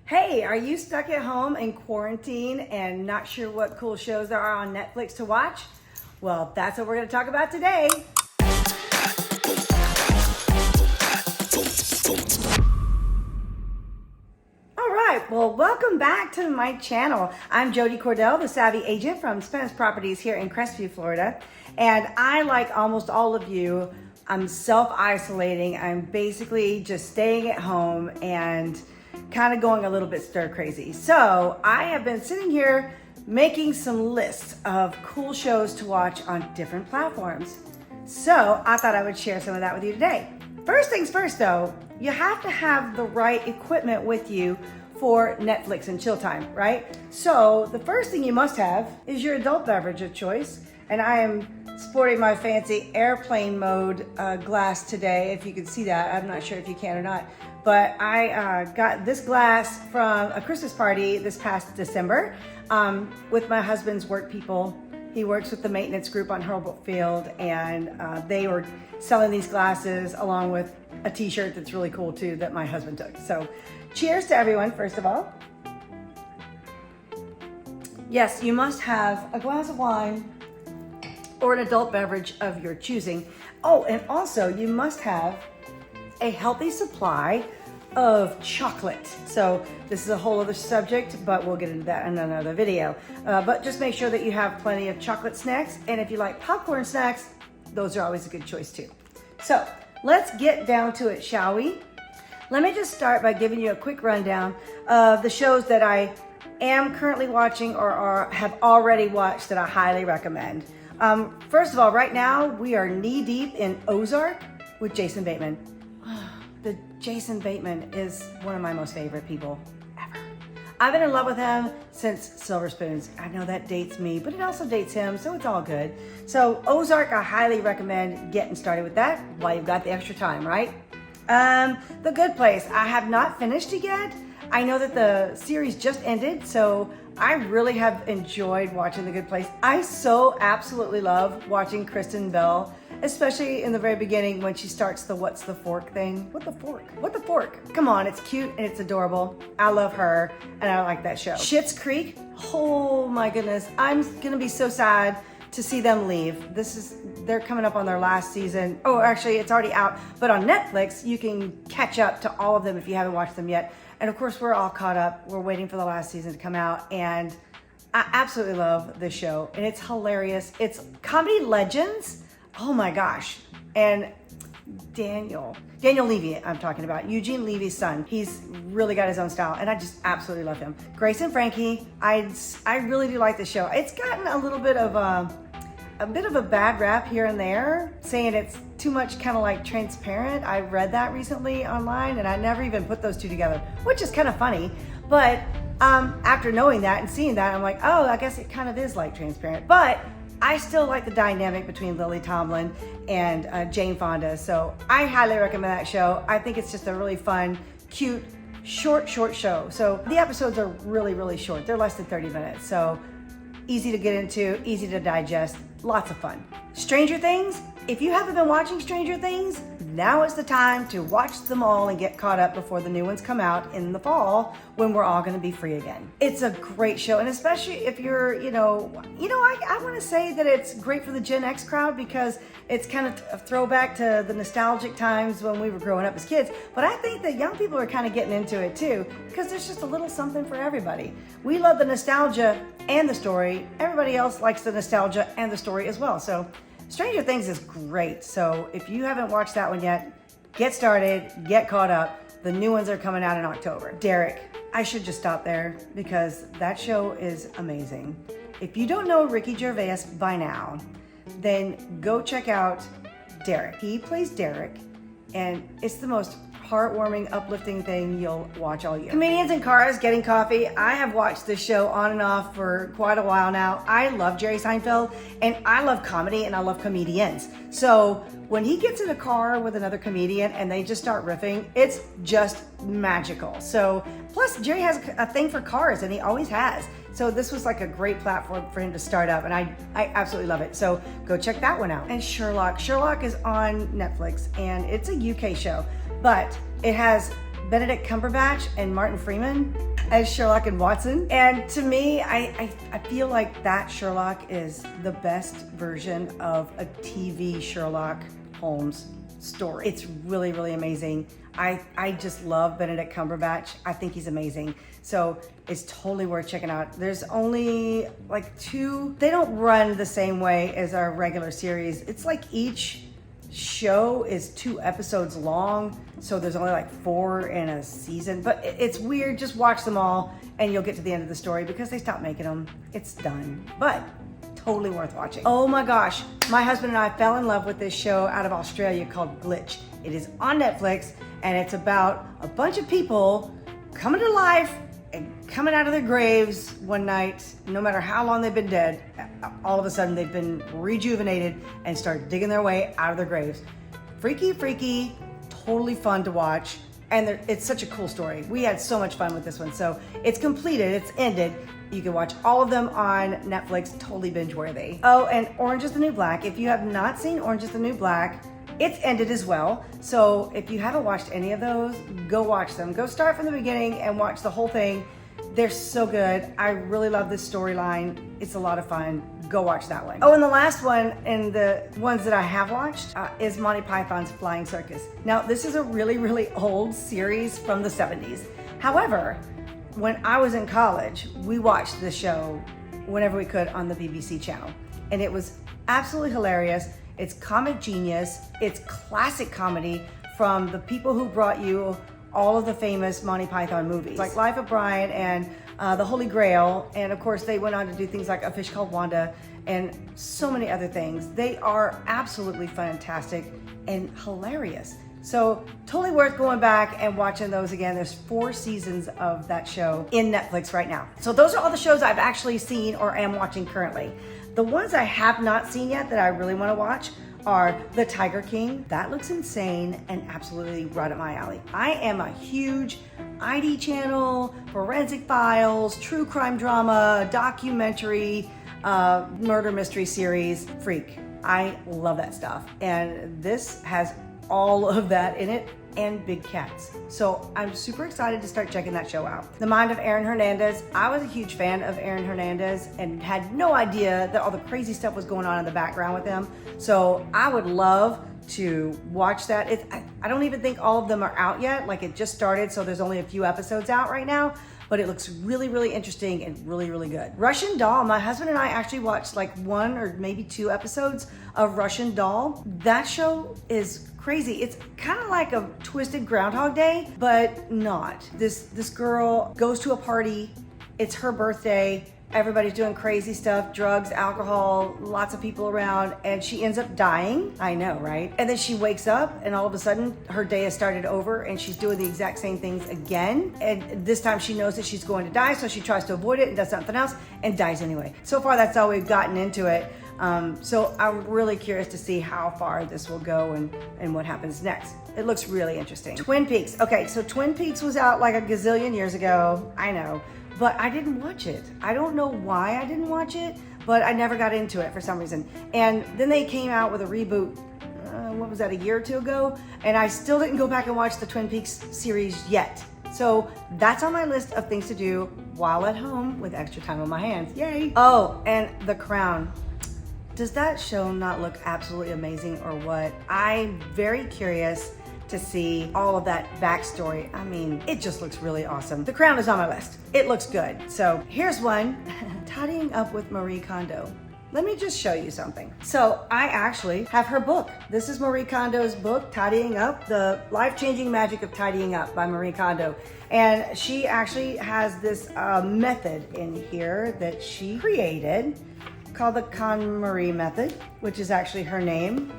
Hey, are you stuck at home in quarantine and not sure what cool shows there are on Netflix to watch? Well, that's what we're going to talk about today. All right, well, welcome back to my channel. I'm Jody Cordell, the savvy agent from Spence Properties here in Crestview, Florida. And I, like almost all of you, I'm self-isolating. I'm basically just staying at home and kind of going a little bit stir crazy. So I have been sitting here making some lists of cool shows to watch on different platforms. So I thought I would share some of that with you today. First things first though, you have to have the right equipment with you for Netflix and chill time, right? So the first thing you must have is your adult beverage of choice. And I am sporting my fancy airplane mode glass today, if you can see that. I'm not sure if you can or not. But I got this glass from a Christmas party this past December with my husband's work people. He works with the maintenance group on Hurlbut Field, and they were selling these glasses along with a t-shirt that's really cool too that my husband took. So cheers to everyone, first of all. Yes, you must have a glass of wine or an adult beverage of your choosing. Oh, and also you must have a healthy supply of chocolate. So this is a whole other subject, but we'll get into that in another video. But just make sure that you have plenty of chocolate snacks. And if you like popcorn snacks, those are always a good choice too. So let's get down to it, shall we? Let me just start by giving you a quick rundown of the shows that I am currently watching or have already watched that I highly recommend. First of all, right now we are knee deep in Ozark with Jason Bateman. The Jason Bateman is one of my most favorite people ever. I've been in love with him since Silver Spoons. I know that dates me, but it also dates him, so it's all good. So Ozark, I highly recommend getting started with that while you've got the extra time, right? The Good Place, I have not finished it yet. I know that the series just ended, so I really have enjoyed watching The Good Place. I so absolutely love watching Kristen Bell, especially in the very beginning when she starts the what's the fork thing. What the fork? What the fork? Come on, it's cute and it's adorable. I love her and I like that show. Schitt's Creek, oh my goodness. I'm gonna be so sad to see them leave. They're coming up on their last season. Oh, actually it's already out, but on Netflix, you can catch up to all of them if you haven't watched them yet. And of course, we're all caught up. We're waiting for the last season to come out. And I absolutely love this show. And it's hilarious. It's comedy legends. Oh my gosh. And Daniel Levy, I'm talking about. Eugene Levy's son. He's really got his own style. And I just absolutely love him. Grayson Frankie. I really do like the show. It's gotten a little bit of a bad rap here and there, saying it's too much kind of like transparent. I read that recently online and I never even put those two together, which is kind of funny. But after knowing that and seeing that, I'm like, oh, I guess it kind of is like transparent. But I still like the dynamic between Lily Tomlin and Jane Fonda. So I highly recommend that show. I think it's just a really fun, cute, short show. So the episodes are really, really short. They're less than 30 minutes. So easy to get into, easy to digest, lots of fun. Stranger Things, if you haven't been watching Stranger Things, now is the time to watch them all and get caught up before the new ones come out in the fall when we're all gonna be free again. It's a great show, and especially if you're, I wanna say that it's great for the Gen X crowd because it's kind of a throwback to the nostalgic times when we were growing up as kids, but I think that young people are kind of getting into it too because there's just a little something for everybody. We love the nostalgia and the story. Everybody else likes the nostalgia and the story as well. So Stranger Things is great. So if you haven't watched that one yet, get started, get caught up. The new ones are coming out in October. Derek, I should just stop there because that show is amazing. If you don't know Ricky Gervais by now, then go check out Derek. He plays Derek and it's the most heartwarming, uplifting thing you'll watch all year. Comedians in Cars Getting Coffee. I have watched this show on and off for quite a while now. I love Jerry Seinfeld and I love comedy and I love comedians. So when he gets in a car with another comedian and they just start riffing, it's just magical. So plus Jerry has a thing for cars and he always has. So this was like a great platform for him to start up and I absolutely love it. So go check that one out. And Sherlock. Sherlock is on Netflix and it's a UK show, but it has Benedict Cumberbatch and Martin Freeman. as Sherlock and Watson. And to me, I feel like that Sherlock is the best version of a TV Sherlock Holmes story. It's really, really amazing. I just love Benedict Cumberbatch. I think he's amazing. So it's totally worth checking out. There's only like 2. They don't run the same way as our regular series. It's like each show is 2 episodes long. So there's only like 4 in a season, but it's weird. Just watch them all and you'll get to the end of the story because they stopped making them. It's done, but totally worth watching. Oh my gosh, my husband and I fell in love with this show out of Australia called Glitch. It is on Netflix and it's about a bunch of people coming to life and coming out of their graves one night. No matter how long they've been dead, all of a sudden they've been rejuvenated and start digging their way out of their graves. Freaky, totally fun to watch. And it's such a cool story. We had so much fun with this one. So it's completed, it's ended. You can watch all of them on Netflix, totally binge worthy. Oh, and Orange is the New Black. If you have not seen Orange is the New Black, it's ended as well. So if you haven't watched any of those, go watch them. Go start from the beginning and watch the whole thing. They're so good. I really love this storyline. It's a lot of fun. Go watch that one. Oh, and the last one, and the ones that I have watched, is Monty Python's Flying Circus. Now, this is a really, really old series from the 70s. However, when I was in college, we watched the show whenever we could on the BBC channel. And it was absolutely hilarious. It's comic genius. It's classic comedy from the people who brought you all of the famous Monty Python movies, like Life of Brian and The Holy Grail. And of course, they went on to do things like A Fish Called Wanda and so many other things. They are absolutely fantastic and hilarious. So totally worth going back and watching those again. There's 4 seasons of that show in Netflix right now. So those are all the shows I've actually seen or am watching currently. The ones I have not seen yet that I really want to watch are The Tiger King. That looks insane and absolutely right up my alley. I am a huge ID channel, forensic files, true crime drama, documentary, murder mystery series freak. I love that stuff. And this has all of that in it and big cats. So I'm super excited to start checking that show out. The Mind of Aaron Hernandez. I was a huge fan of Aaron Hernandez and had no idea that all the crazy stuff was going on in the background with him. So I would love to watch that. I don't even think all of them are out yet. Like, it just started, so there's only a few episodes out right now, but it looks really, really interesting and really, really good. Russian Doll. My husband and I actually watched like 1 or maybe 2 episodes of Russian Doll. That show is crazy. It's kind of like a twisted Groundhog Day, but not. This girl goes to a party. It's her birthday. Everybody's doing crazy stuff, drugs, alcohol, lots of people around, and she ends up dying. I know, right? And then she wakes up and all of a sudden her day has started over and she's doing the exact same things again. And this time she knows that she's going to die, so she tries to avoid it and does something else and dies anyway. So far, that's all we've gotten into it. So I'm really curious to see how far this will go and what happens next. It looks really interesting. Twin Peaks. Okay, so Twin Peaks was out like a gazillion years ago. I know. But I didn't watch it. I don't know why I didn't watch it, but I never got into it for some reason. And then they came out with a reboot, what was that, a year or 2 ago? And I still didn't go back and watch the Twin Peaks series yet. So that's on my list of things to do while at home with extra time on my hands. Yay. Oh, and The Crown. Does that show not look absolutely amazing or what? I'm very curious to see all of that backstory. I mean, it just looks really awesome. The Crown is on my list. It looks good. So here's one, Tidying Up with Marie Kondo. Let me just show you something. So I actually have her book. This is Marie Kondo's book, Tidying Up, The Life-Changing Magic of Tidying Up by Marie Kondo. And she actually has this method in here that she created called the KonMari method, which is actually her name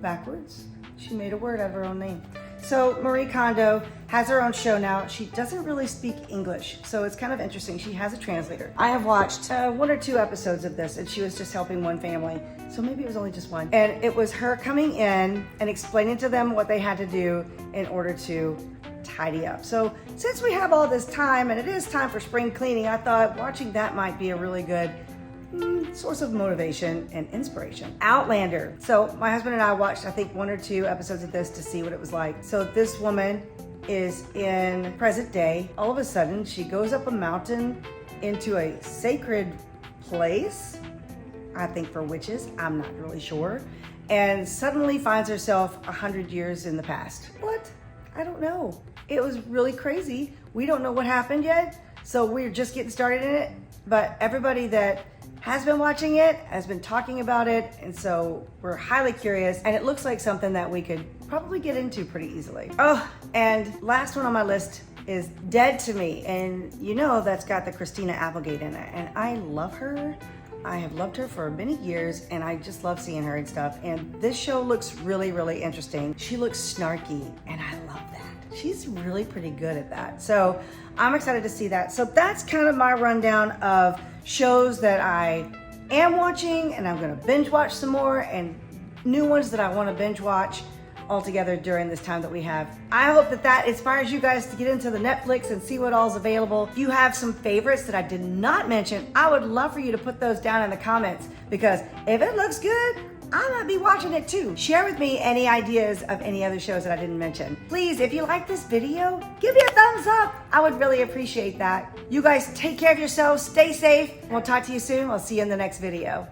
backwards. She made a word out of her own name. So Marie Kondo has her own show now. She doesn't really speak English, so it's kind of interesting. She has a translator. I have watched 1 or 2 episodes of this, and she was just helping one family. So maybe it was only just one. And it was her coming in and explaining to them what they had to do in order to tidy up. So since we have all this time, and it is time for spring cleaning, I thought watching that might be a really good source of motivation and inspiration. Outlander. So my husband and I watched, I think, 1 or 2 episodes of this to see what it was like. So this woman is in present day. All of a sudden, she goes up a mountain into a sacred place, I think for witches, I'm not really sure, and suddenly finds herself 100 years in the past. What? I don't know. It was really crazy. We don't know what happened yet, so we're just getting started in it, but everybody that has been watching it has been talking about it, and so we're highly curious, and it looks like something that we could probably get into pretty easily. Oh, and last one on my list is Dead to Me, and you know that's got the Christina Applegate in it, and I love her. I have loved her for many years, and I just love seeing her and stuff, and this show looks really, really interesting. She looks snarky, and I love that. She's really pretty good at that, so I'm excited to see that. So that's kind of my rundown of shows that I am watching, and I'm gonna binge watch some more, and new ones that I wanna binge watch all together during this time that we have. I hope that that inspires you guys to get into the Netflix and see what all's available. If you have some favorites that I did not mention, I would love for you to put those down in the comments, because if it looks good, I might be watching it too. Share with me any ideas of any other shows that I didn't mention. Please, if you like this video, give me a thumbs up. I would really appreciate that. You guys take care of yourselves, stay safe, and we'll talk to you soon. I'll see you in the next video.